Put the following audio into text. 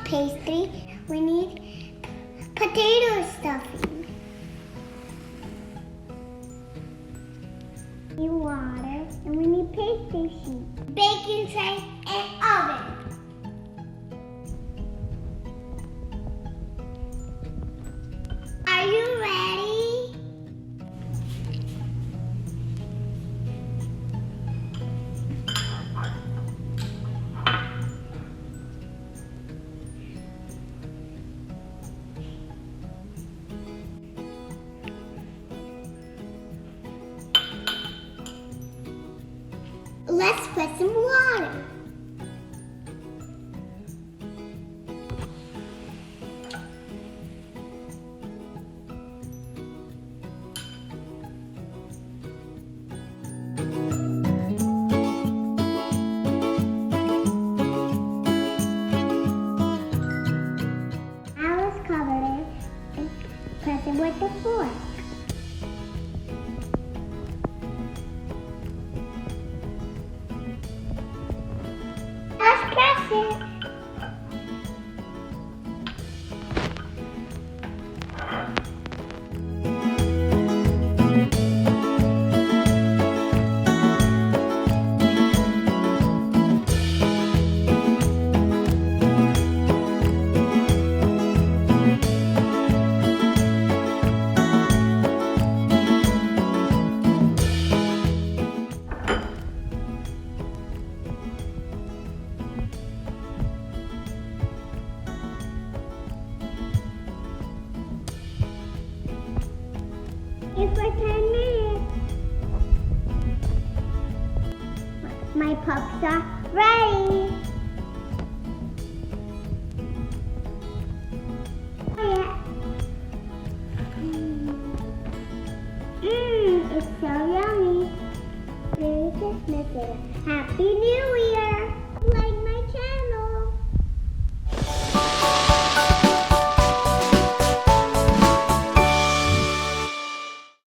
pastry, we need potato stuffing. We need water, and we need pastry sheet, baking tray, and oven. Are you ready? Let's put some water. Now let's cover it and press it with the fork. Let's press it. Wait for 10 minutes. My puffs are ready. Oh yeah. It's so yummy. Merry Christmas and Happy New Year. Like